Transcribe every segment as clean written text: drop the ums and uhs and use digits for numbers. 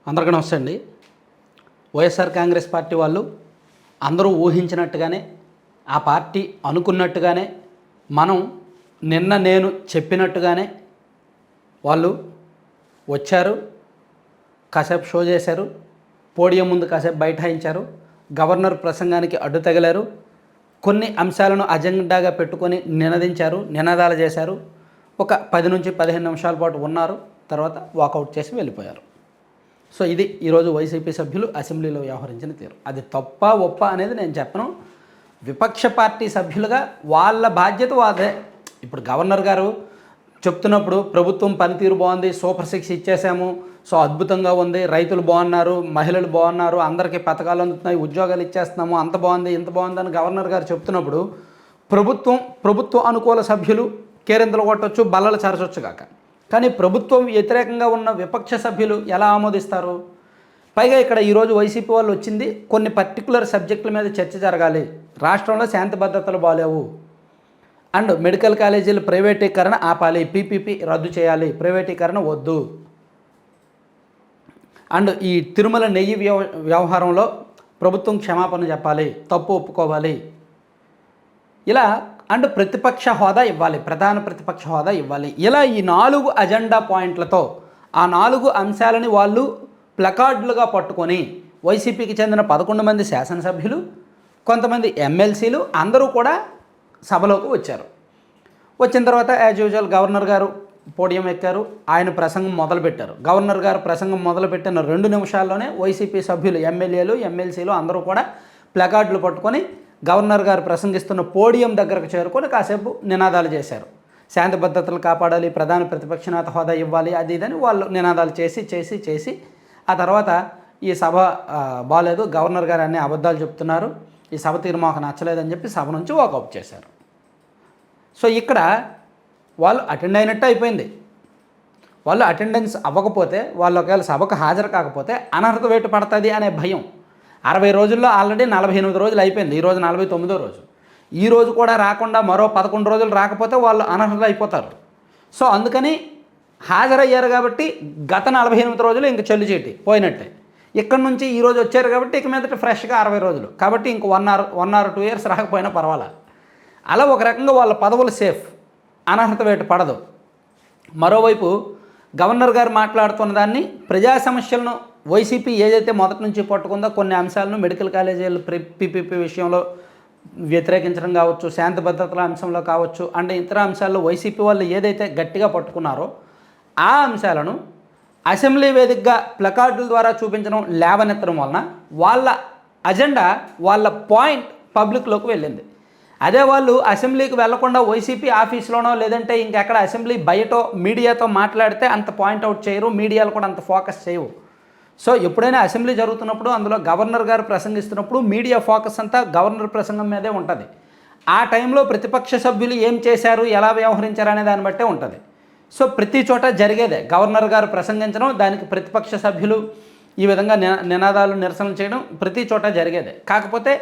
అందరికీ నమస్తే అండి. వైఎస్ఆర్ కాంగ్రెస్ పార్టీ వాళ్ళు అందరూ ఊహించినట్టుగానే, ఆ పార్టీ అనుకున్నట్టుగానే, నేను చెప్పినట్టుగానే వాళ్ళు వచ్చారు. కాసేపు షో చేశారు. పోడియం ముందు కాసేపు బైఠాయించారు. గవర్నర్ ప్రసంగానికి అడ్డు తగిలారు. కొన్ని అంశాలను అజెండాగా పెట్టుకొని నినాదాలు చేశారు. ఒక 10 నుంచి 15 నిమిషాల పాటు ఉన్నారు. తర్వాత వాకౌట్ చేసి వెళ్ళిపోయారు. సో ఇది ఈరోజు వైసీపీ సభ్యులు అసెంబ్లీలో వ్యవహరించిన తీరు. అది తప్ప ఒప్ప అనేది నేను చెప్పను. విపక్ష పార్టీ సభ్యులుగా వాళ్ళ బాధ్యత అదే. ఇప్పుడు గవర్నర్ గారు చెప్తున్నప్పుడు ప్రభుత్వం పనితీరు బాగుంది, సూపర్ 6 ఇచ్చేసాము, సో అద్భుతంగా ఉంది, రైతులు బాగున్నారు, మహిళలు బాగున్నారు, అందరికీ పథకాలు అందుతున్నాయి, ఉద్యోగాలు ఇచ్చేస్తున్నాము, అంత బాగుంది ఇంత బాగుందని గవర్నర్ గారు చెప్తున్నప్పుడు ప్రభుత్వ అనుకూల సభ్యులు కేరింతలు కొట్టవచ్చు, బల్లలు చరచొచ్చు కాక, కానీ ప్రభుత్వం వ్యతిరేకంగా ఉన్న విపక్ష సభ్యులు ఎలా ఆమోదిస్తారు? పైగా ఇక్కడ ఈరోజు వైసీపీ వాళ్ళు వచ్చింది కొన్ని పర్టికులర్ సబ్జెక్టుల మీద చర్చ జరగాలి. రాష్ట్రంలో శాంతి భద్రతలు బాలేవు, అండ్ మెడికల్ కాలేజీలు ప్రైవేటీకరణ ఆపాలి, పీపీపీ రద్దు చేయాలి, ప్రైవేటీకరణ వద్దు, అండ్ ఈ తిరుమల నెయ్యి వ్యవహారంలో ప్రభుత్వం క్షమాపణ చెప్పాలి, తప్పు ఒప్పుకోవాలి, ఇలా అండ్ ప్రతిపక్ష హోదా ఇవ్వాలి, ప్రధాన ప్రతిపక్ష హోదా ఇవ్వాలి. ఇలా ఈ 4 అజెండా పాయింట్లతో ఆ 4 అంశాలని వాళ్ళు ప్లకార్డులుగా పట్టుకొని వైసీపీకి చెందిన 11 మంది శాసనసభ్యులు, కొంతమంది ఎమ్మెల్సీలు అందరూ కూడా సభలోకి వచ్చారు. వచ్చిన తర్వాత యాజ్ యూజువల్ గవర్నర్ గారు పోడియం ఎక్కారు. ఆయన ప్రసంగం మొదలుపెట్టారు. గవర్నర్ గారు ప్రసంగం మొదలుపెట్టిన 2 నిమిషాల్లోనే వైసీపీ సభ్యులు, ఎమ్మెల్యేలు, ఎమ్మెల్సీలు అందరూ కూడా ప్లకార్డులు పట్టుకొని గవర్నర్ గారు ప్రసంగిస్తున్న పోడియం దగ్గరకు చేరుకొని కాసేపు నినాదాలు చేశారు. శాంతి భద్రతలు కాపాడాలి, ప్రధాన ప్రతిపక్ష నేత హోదా ఇవ్వాలి, అది ఇదని వాళ్ళు నినాదాలు చేసి ఆ తర్వాత ఈ సభ బాలేదు, గవర్నర్ గారు అన్ని అబద్ధాలు చెప్తున్నారు, ఈ సభ తీరు మాకు నచ్చలేదని చెప్పి సభ నుంచి వాకౌట్ చేశారు. సో ఇక్కడ వాళ్ళు అటెండ్ అయినట్టు అయిపోయింది. వాళ్ళు అటెండెన్స్ అవ్వకపోతే, వాళ్ళు ఒకవేళ సభకు హాజరు కాకపోతే అనర్హత వేటు పడుతుంది అనే భయం. 60 రోజుల్లో ఆల్రెడీ 48 రోజులు అయిపోయింది. ఈరోజు 49వ రోజు. ఈ రోజు కూడా రాకుండా మరో 11 రోజులు రాకపోతే వాళ్ళు అనర్హులు అయిపోతారు. సో అందుకని హాజరయ్యారు కాబట్టి గత 48 రోజులు ఇంక చెల్లుచేటి పోయినట్టే. ఇక్కడ నుంచి ఈరోజు వచ్చారు కాబట్టి ఇక మీదట ఫ్రెష్గా 60 రోజులు కాబట్టి ఇంక 1 or 2 years రాకపోయినా పర్వాలా. అలా ఒక రకంగా వాళ్ళ పదవులు సేఫ్, అనర్హత వేటు పడదు. మరోవైపు గవర్నర్ గారు మాట్లాడుతున్న దాన్ని, ప్రజా సమస్యలను వైసీపీ ఏదైతే మొదటి నుంచి పట్టుకుందో కొన్ని అంశాలను మెడికల్ కాలేజీలు పీపీపీ విషయంలో వ్యతిరేకించడం కావచ్చు, శాంతి భద్రతల అంశంలో కావచ్చు, అండ్ ఇతర అంశాల్లో వైసీపీ వాళ్ళు ఏదైతే గట్టిగా పట్టుకున్నారో ఆ అంశాలను అసెంబ్లీ వేదికగా ప్లకార్డుల ద్వారా చూపించడం, లేవనెత్తడం వలన వాళ్ళ అజెండా, వాళ్ళ పాయింట్ పబ్లిక్లోకి వెళ్ళింది. అదే వాళ్ళు అసెంబ్లీకి వెళ్లకుండా వైసీపీ ఆఫీస్లోనో లేదంటే ఇంకెక్కడ అసెంబ్లీ బయటో మీడియాతో మాట్లాడితే అంత పాయింట్అవుట్ చేయరు, మీడియాలు కూడా అంత ఫోకస్ చేయవు. సో ఎప్పుడైనా అసెంబ్లీ జరుగుతున్నప్పుడు, అందులో గవర్నర్ గారు ప్రసంగిస్తున్నప్పుడు మీడియా ఫోకస్ అంతా గవర్నర్ ప్రసంగం మీదే ఉంటుంది. ఆ టైంలో ప్రతిపక్ష సభ్యులు ఏం చేశారు, ఎలా వ్యవహరించారు అనే దాన్ని బట్టే ఉంటుంది. సో ప్రతి చోట జరిగేదే గవర్నర్ గారు ప్రసంగించడం, దానికి ప్రతిపక్ష సభ్యులు ఈ విధంగా నినాదాలు, నిరసనలు చేయడం ప్రతి చోట జరిగేదే. కాకపోతే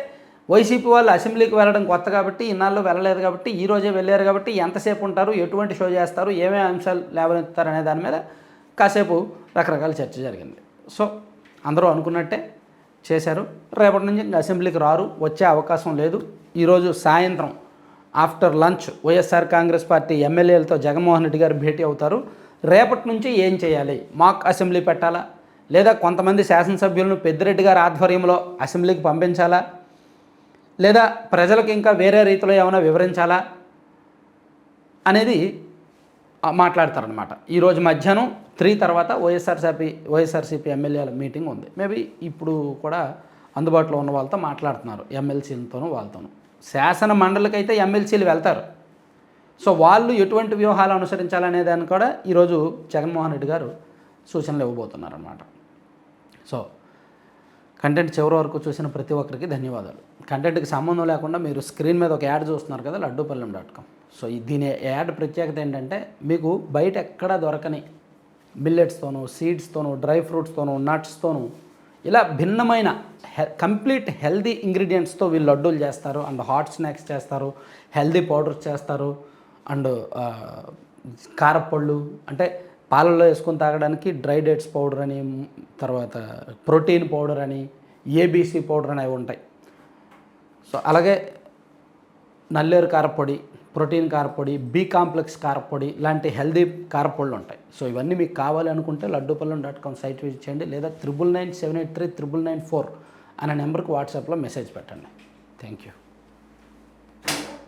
వైసీపీ వాళ్ళు అసెంబ్లీకి వెళ్ళడం కొత్త కాబట్టి, ఇన్నాళ్ళు వెళ్ళలేదు కాబట్టి, ఈరోజే వెళ్ళారు కాబట్టి ఎంతసేపు ఉంటారు, ఎటువంటి షో చేస్తారు, ఏమేమి అంశాలు లేవనెత్తారు అనే దాని మీద కాసేపు రకరకాల చర్చ జరిగింది. సో అందరూ అనుకున్నట్టే చేశారు. రేపటి నుంచి అసెంబ్లీకి రారు, వచ్చే అవకాశం లేదు. ఈరోజు సాయంత్రం after lunch YSR Congress party ఎమ్మెల్యేలతో జగన్మోహన్ రెడ్డి గారు భేటీ అవుతారు. రేపటి నుంచి ఏం చేయాలి, మాక్ అసెంబ్లీ పెట్టాలా, లేదా కొంతమంది శాసనసభ్యులను పెద్దిరెడ్డి గారి ఆధ్వర్యంలో అసెంబ్లీకి పంపించాలా, లేదా ప్రజలకు ఇంకా వేరే రీతిలో ఏమైనా వివరించాలా అనేది మాట్లాడతారనమాట. ఈరోజు మధ్యాహ్నం 3 తర్వాత వైఎస్ఆర్సీపీ ఎమ్మెల్యేల మీటింగ్ ఉంది. మేబీ ఇప్పుడు కూడా అందుబాటులో ఉన్న వాళ్ళతో మాట్లాడుతున్నారు, ఎమ్మెల్సీలతోనూ వాళ్ళతోనూ. శాసన మండలికైతే ఎమ్మెల్సీలు వెళ్తారు. సో వాళ్ళు ఎటువంటి వ్యూహాలు అనుసరించాలనే దాన్ని కూడా ఈరోజు జగన్మోహన్ రెడ్డి గారు సూచనలు ఇవ్వబోతున్నారన్నమాట. సో కంటెంట్ చివరి వరకు చూసిన ప్రతి ఒక్కరికి ధన్యవాదాలు. కంటెంట్కి సంబంధం లేకుండా మీరు స్క్రీన్ మీద ఒక యాడ్ చూస్తున్నారు కదా, laddupalem.com. సో దీని యాడ్ ప్రత్యేకత ఏంటంటే, మీకు బయట ఎక్కడా దొరకని మిల్లెట్స్తోనూ, సీడ్స్తోనూ, డ్రై ఫ్రూట్స్తోనూ, నట్స్తోనూ ఇలా భిన్నమైన కంప్లీట్ హెల్దీ ఇంగ్రీడియంట్స్తో వీళ్ళు లడ్డూలు చేస్తారు, అండ్ హాట్ స్నాక్స్ చేస్తారు, హెల్దీ పౌడర్స్ చేస్తారు, అండ్ కారపళ్ళు, అంటే పాలల్లో వేసుకొని తాగడానికి డ్రై డేట్స్ పౌడర్ అని, తర్వాత ప్రోటీన్ పౌడర్ అని, ఏబీసీ పౌడర్ అని అవి ఉంటాయి. సో అలాగే నల్లేరు కారపొడి, ప్రోటీన్ కారపొడి, బి కాంప్లెక్స్ కారపొడి లాంటి హెల్దీ కారపొడులు ఉంటాయి. సో ఇవన్నీ మీకు కావాలి అనుకుంటే laddupalam.com సైట్ విజిట్ చేయండి, లేదా 9997839994 అనే నెంబర్కి వాట్సాప్లో మెసేజ్ పెట్టండి. Thank you.